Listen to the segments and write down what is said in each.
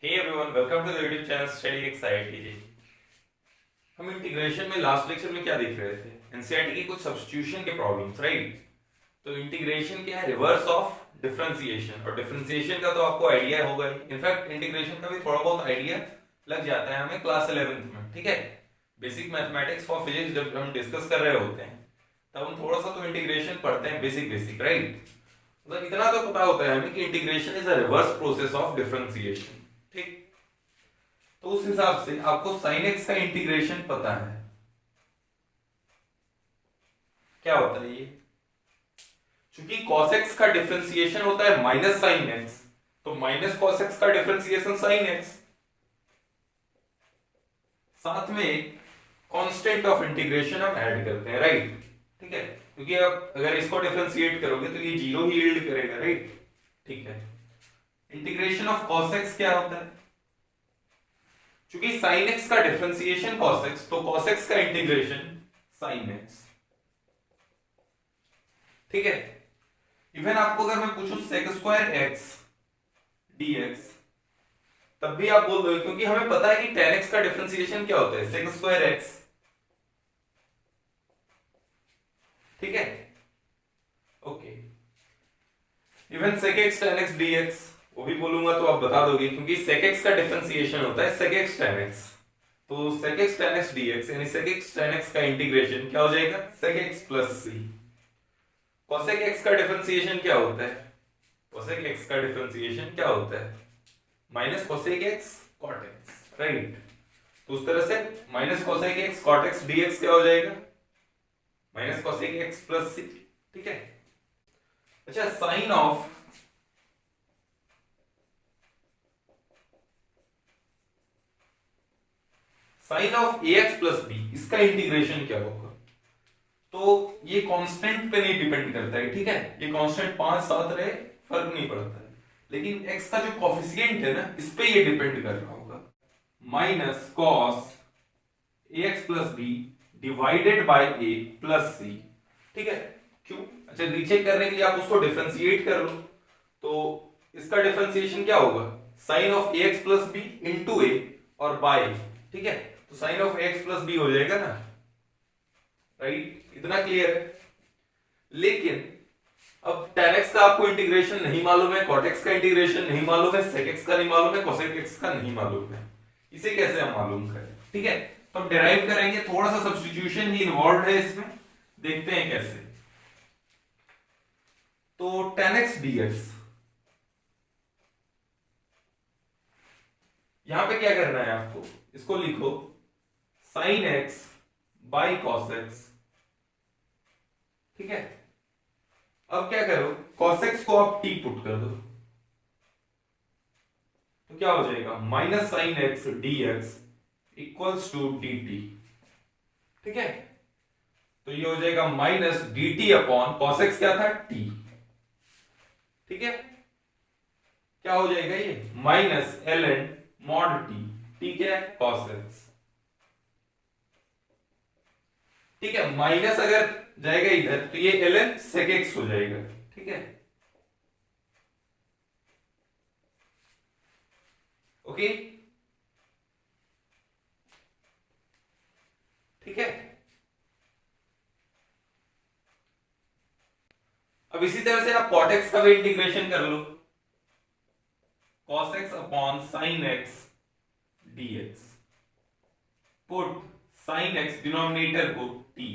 Hey everyone, welcome to the YouTube channel Study Anxiety जी। हम integration में last lecture में क्या देख रहे थे? एनसीईआरटी की कुछ सब्स्टिट्यूशन के प्रॉब्लम्स, राइट? तो इंटीग्रेशन क्या है? Reverse of differentiation. और डिफरेंशिएशन का तो आपको आइडिया होगा ही। इनफैक्ट इंटीग्रेशन का भी थोड़ा बहुत आइडिया लग जाता है हमें क्लास 11th में, ठीक है? बेसिक मैथमेटिक्स फॉर फिजिक्स जब हम डिस्कस कर रहे होते हैं तब हम थोड़ा सा तो इंटीग्रेशन पढ़ते हैं, बेसिक बेसिक, राइट? मतलब इतना तो पता होता है हमें कि integration is a reverse process of differentiation, ठीक? तो उस हिसाब से आपको साइन एक्स का इंटीग्रेशन पता है। क्या होता है ये? क्योंकि cos x का डिफरेंशिएशन होता है माइनस साइन एक्स, तो माइनस cos x का डिफरेंशिएशन साइन एक्स, साथ में एक कांस्टेंट ऑफ इंटीग्रेशन हम ऐड करते हैं, राइट? ठीक है, क्योंकि आप अगर इसको डिफरेंशिएट करोगे तो ये जीरो ही यील्ड करेगा, राइट? ठीक है। इंटीग्रेशन ऑफ cos x क्या होता है? क्योंकि sin x का डिफरेंशिएशन cos x, तो cos x का इंटीग्रेशन sin x, ठीक है। इवन आपको अगर मैं पूछूं sec स्क्वायर x dx, तब भी आप बोल दो, क्योंकि हमें पता है कि tan x का डिफरेंशिएशन क्या होता है, sec स्क्वायर x, ठीक है। Okay, even sec x tan x dx वो भी बोलूंगा तो आप बता दोगे, क्योंकि sec x का डिफरेंशिएशन होता है sec x tan x, तो sec x tan x dx यानी sec x tan x का इंटीग्रेशन क्या हो जाएगा, sec x plus c। cosec x का डिफरेंशिएशन क्या होता है? cosec x का डिफरेंशिएशन क्या होता है? Minus cosec x cot x, right? तो उस तरह से minus cosec x cot x dx क्या हो जाएगा, minus cosec x plus c, ठीक है। अच्छा, sine of ax plus b, इसका इंटीग्रेशन क्या होगा? तो ये कांस्टेंट पे नहीं डिपेंड करता है, ठीक है। ये कांस्टेंट 5 7 रहे फर्क नहीं पड़ता है, लेकिन x का जो कोफिशिएंट है ना, इस पे ये डिपेंड कर रहा होगा। Minus cos ax plus b divided by a plus c, ठीक है। क्यों? अच्छा, रीचेक करने के लिए आप उसको डिफरेंशिएट कर लो, तो इसका डिफरेंशिएशन क्या होगा, sine of ax plus b into a और बाय, ठीक है। तो sine of ax plus b हो जाएगा ना, राइट? इतना क्लियर है। लेकिन अब tan x का आपको इंटीग्रेशन नहीं मालूम है, cot x का इंटीग्रेशन नहीं मालूम है, sec x का नहीं मालूम है, cosec x का नहीं मालूम है, इसे कैसे हम मालूम करें? ठीक है, तो हम डिराइव करेंगे, थोड़ा सा सब्स्टिट्यूशन ही इन्वॉल्व है इसमें, देखते हैं कैसे। तो tan x dx, यहां पे क्या करना है आपको, इसको लिखो sin x by cos x, ठीक है। अब क्या करो, cos x को आप t पुट कर दो, तो क्या हो जाएगा, minus sine x d x equals to d t, ठीक है। तो ये हो जाएगा minus d t upon cos x क्या था, टी, ठीक है। क्या हो जाएगा ये, minus l n mod t, t क्या है, कॉस एक्स, ठीक है। माइनस अगर जाएगा इधर तो ये एल एन सेक एक्स हो जाएगा, ठीक है। ओके, ठीक है। अब इसी तरह से आप cot x का भी इंटीग्रेशन कर लो, cos x upon sin x dx, put sin x denominator को t,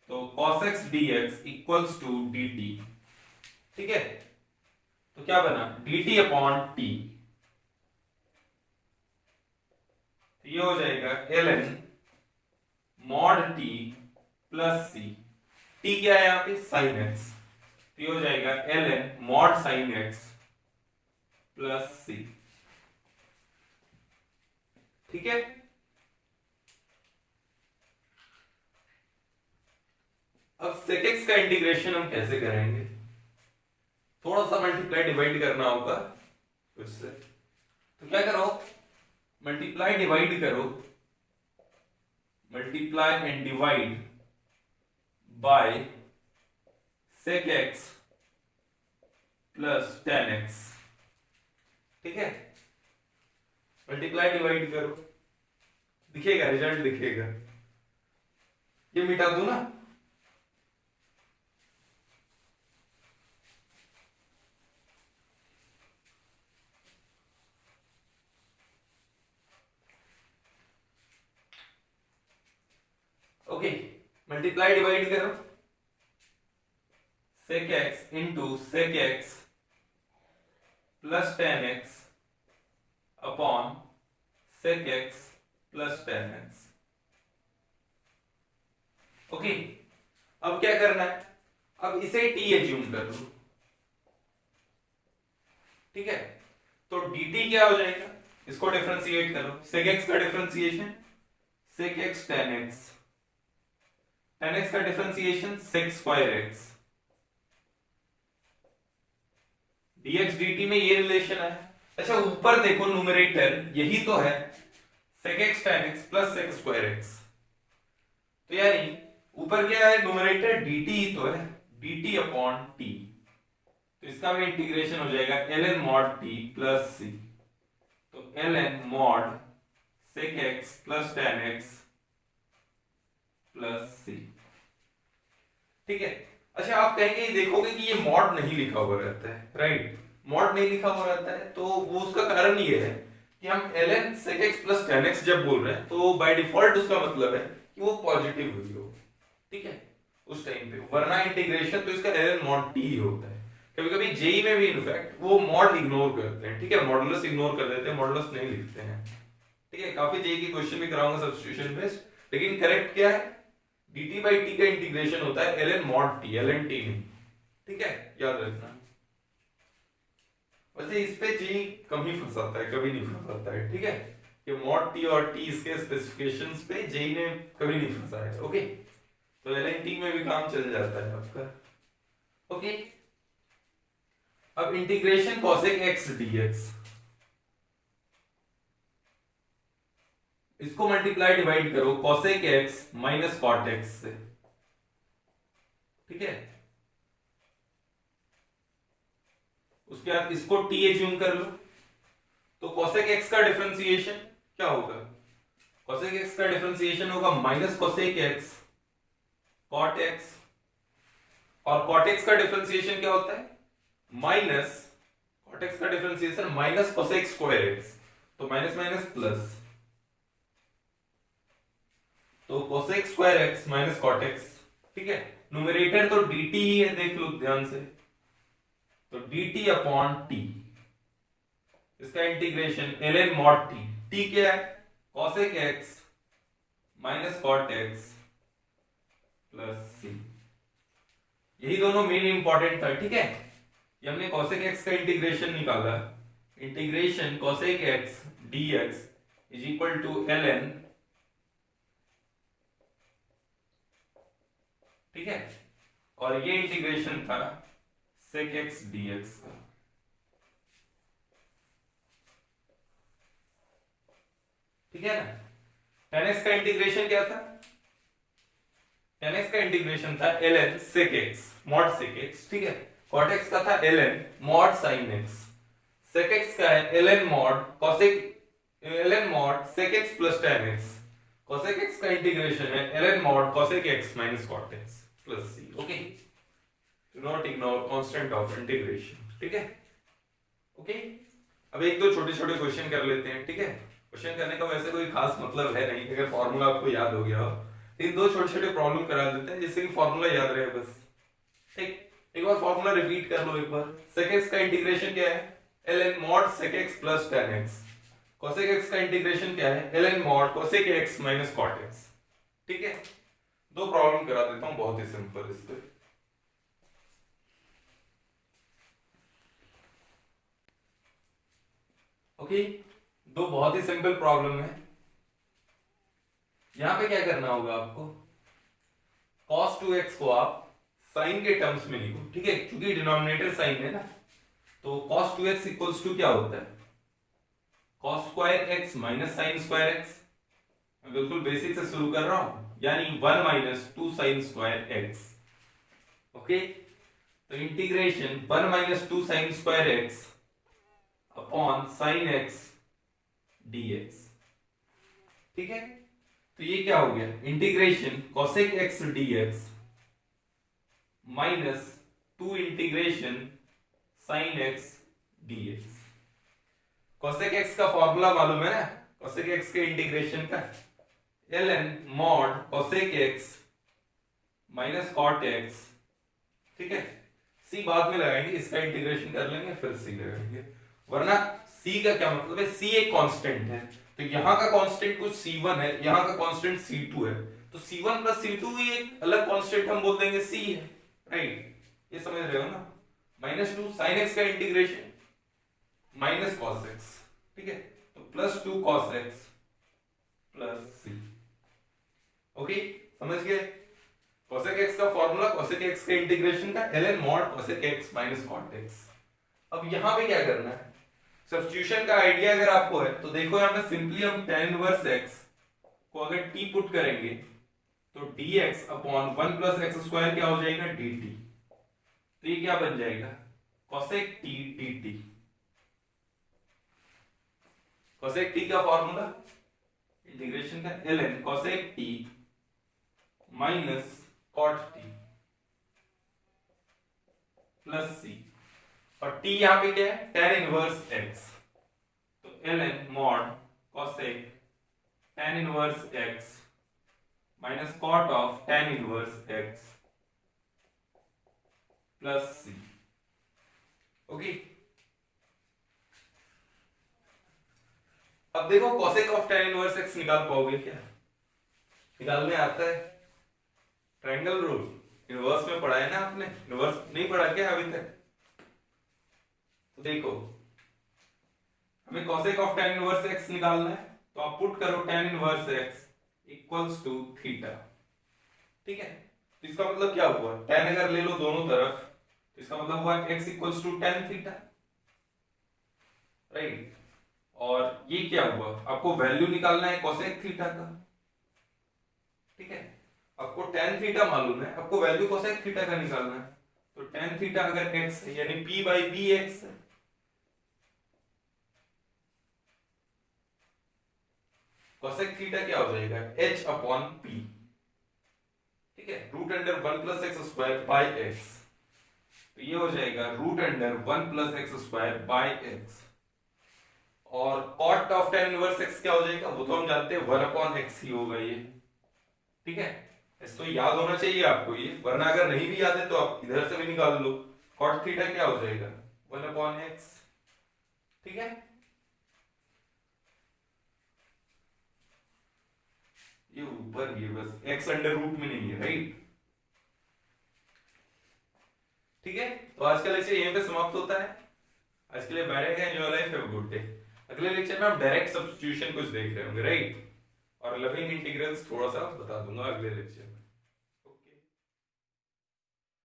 तो cos x dx equals to dt, ठीक है। तो क्या बना, dt अपॉन t, तो ये हो जाएगा ln mod t plus c, t क्या है यहां पे, sin x, तो ये हो जाएगा ln mod sin x plus c, ठीक है। अब sec x का इंटीग्रेशन हम कैसे करेंगे, थोड़ा सा मल्टीप्लाई डिवाइड करना होगा उससे, तो क्या करो, मल्टीप्लाई डिवाइड करो, multiply and divide by sec x plus tan x, ठीक है, मल्टीप्लाई डिवाइड करो, दिखेगा रिजल्ट दिखेगा। ये मिटा दू ना, ओके, मल्टीप्लाई डिवाइड करो, sec x into sec x plus ten x upon sec x plus ten x. Okay, अब क्या करना है, अब इसे t एज्यूम कर लो, ठीक है, तो dt क्या हो जाएगा, इसको डिफरेंशिएट करो, sec x का differentiation sec x tan x, tan x का differentiation sec square x, dx dt में ये रिलेशन है। अच्छा ऊपर देखो न्यूमरेटर यही तो है, sec x tan x plus sec square x, तो यानी ऊपर क्या है, न्यूमरेटर dt ही तो है, dt अपॉन t, तो इसका भी इंटीग्रेशन हो जाएगा ln mod t plus c, तो ln mod sec x plus tan x plus c, ठीक है। अच्छा आप कहेंगे देखोगे कि ये मॉड नहीं लिखा हुआ रहता है, राइट, मॉड नहीं लिखा हुआ रहता है, तो वो उसका कारण ये है कि हम ln sec x plus tan x जब बोल रहे हैं तो बाय डिफॉल्ट उसका मतलब है कि वो पॉजिटिव हुई हो, ठीक है, उस टाइम पे, वरना इंटीग्रेशन तो इसका ln mod t ही होता है। कभी कभी जेई में भी इनफैक्ट वो मॉड इग्नोर करते हैं, ठीक है, मॉडुलस इग्नोर कर देते हैं, मॉडुलस नहीं लिखते हैं, ठीक है, काफी जेई की क्वेश्चन भी कराऊंगा सब्स्टिट्यूशन बेस्ड, लेकिन करेक्ट क्या है, dt बाई t का इंटीग्रेशन होता है ln mod t, ln t नहीं, ठीक है, याद रखना। वैसे इस पे जी कम ही फंसाता है, कभी नहीं फंसाता है, ठीक है, ये mod t और t इसके स्पेसिफिकेशंस पे जेई ने कभी नहीं फंसाया है, ओके, तो ln t में भी काम चल जाता है आपका, ओके। अब इंटीग्रेशन cosec x dx, इसको मल्टीप्लाई डिवाइड करो cosec x minus cot x से, ठीक है, उसके बाद इसको t एज्यूम कर लो, तो cosec x का डिफरेंशिएशन क्या होगा, cosec x का डिफरेंशिएशन होगा minus cosec x cot x, और cot x का डिफरेंशिएशन क्या होता है, माइनस cot x का differentiation minus cosec square x, तो माइनस माइनस प्लस, तो cosec square x minus cot x, ठीक है, न्यूमरेटर तो dt ही है, देख लो ध्यान से, तो dt अपॉन t, इसका integration ln mod t, t क्या है, cosec x minus cot x plus c, यही दोनों मेन इंपॉर्टेंट था, ठीक है, ये हमने cosec x का इंटीग्रेशन निकाला, integration cosec x dx is equal to ln, ठीक है, और ये इंटीग्रेशन था sec x dx का, ठीक है ना। tan x का इंटीग्रेशन क्या था, tan x का इंटीग्रेशन था ln sec x mod sec x, ठीक है, cot x का था ln mod sin x, sec x का है ln mod cosec, ln mod sec x plus tan x, cosec x का इंटीग्रेशन है ln mod cosec x minus cot x plus c, okay, do not ignore constant of integration, ठीक है, okay. अब एक दो छोटे छोटे क्वेश्चन कर लेते हैं, ठीक है, क्वेश्चन करने का वैसे कोई खास मतलब है नहीं, अगर फॉर्मूला आपको याद हो गया हो, लेकिन दो छोटे छोटे प्रॉब्लम करा देते हैं जिससे कि फॉर्मूला याद रहे बस, ठीक, एक बार फॉर्मूला रिपीट कर लो एक बार, sec x का इंटीग्रेशन क्या है, ln mod sec x plus tan x, cosec x का इंटीग्रेशन क्या है, ln mod cosec x minus cot x, ठीक है, दो प्रॉब्लम करा देता हूं बहुत ही सिंपल इस पे, ओके, दो बहुत ही सिंपल प्रॉब्लम है। यहां पे क्या करना होगा आपको, cos 2x को आप साइन के टर्म्स में लिखो, ठीक है, क्योंकि डिनोमिनेटर साइन है ना, तो cos 2x इक्वल्स टू क्या होता है, cos square x minus sign square x, मैं बिल्कुल बेसिक से शुरू कर रहा हूं, यानी 1 minus 2 sine square x, okay, तो integration 1 minus 2 sine square x upon sine x dx। ठीक है, तो ये क्या हो गया, integration cosec x dx minus 2 integration sine x dx। cosec x का फॉर्मूला मालूम है ना, cosec x के इंटीग्रेशन का ln mod cosec x minus cot x। ठीक है, c बाद में लगाएंगे, इसका इंटीग्रेशन कर लेंगे फिर c लगाएंगे, वरना c का क्या मतलब है, c एक कांस्टेंट है, तो यहाँ का कांस्टेंट कुछ c1 है, यहाँ का कांस्टेंट c2 है, तो c1 प्लस c2 भी एक अलग कांस्टेंट हम बोल देंगे c है, राइट, ये समझ रहे हो ना। माइनस 2 साइन एक्स का इंटीग्रेशन माइनस कॉस एक्स, ठीक है, तो प्लस 2 कॉस एक्स प्लस सी। ओके, समझ गए, cosec x का फॉर्मूला cosec x के इंटीग्रेशन का ln mod cosec x minus cot x। अब यहां पे क्या करना है, सब्स्टिट्यूशन का आइडिया अगर आपको है तो देखो, यहां पे सिंपली हम tan इनवर्स x को अगर t पुट करेंगे तो dx upon 1 plus x square क्या हो जाएगा dt, तो ये क्या बन जाएगा cosec t dt। cosec t का फॉर्मूला इंटीग्रेशन का ln cosec t minus cot t plus c, और t यहां पे क्या है tan इनवर्स x, तो ln mod cosec tan inverse x minus cot of tan inverse x plus c। Okay, अब देखो cosec of tan inverse x निकाल पाओगे क्या, निकालने आता है, ट्रायंगल रूल इनवर्स में पढ़ा है ना आपने, इनवर्स नहीं पढ़ा क्या अभी तक, तो देखो हमें cosec of tan inverse x निकालना है, तो आप पुट करो tan inverse x equals to theta. ठीक है, तो इसका मतलब क्या हुआ, tan अगर ले लो दोनों तरफ तो इसका मतलब हुआ x equals to tan theta, right, और ये क्या हुआ, आपको वैल्यू निकालना है cosec थीटा का। ठीक है, आपको tan थीटा मालूम है, आपको वैल्यू cosec थीटा का निकालना है, तो tan थीटा अगर x है यानी p बाई बी एक्स है, cosec थीटा क्या हो जाएगा h अपॉन p। ठीक है, root under 1 plus x square by x, तो ये हो जाएगा root under 1 plus x square by x, और cot of tan inverse x क्या हो जाएगा, वो तो हम जानते हैं 1 अपॉन एक्स ही होगा ये। ठीक है, इसको याद होना चाहिए आपको ये, वरना अगर नहीं भी याद है तो आप इधर से भी निकाल लो, cot थीटा क्या हो जाएगा 1 अपॉन एक्स। ठीक है, ये ऊपर ये बस x अंडर रूट में नहीं है, राइट। ठीक है, तो आज का लेक्चर यहीं पे समाप्त होता है, आज के लिए bye, enjoy life, have a good day. अगले लेक्चर में हम डायरेक्ट सब्स्टिट्यूशन कुछ देख रहे होंगे, राइट, और लविंग इंटीग्रल्स थोड़ा सा बता दूंगा अगले लेक्चर में।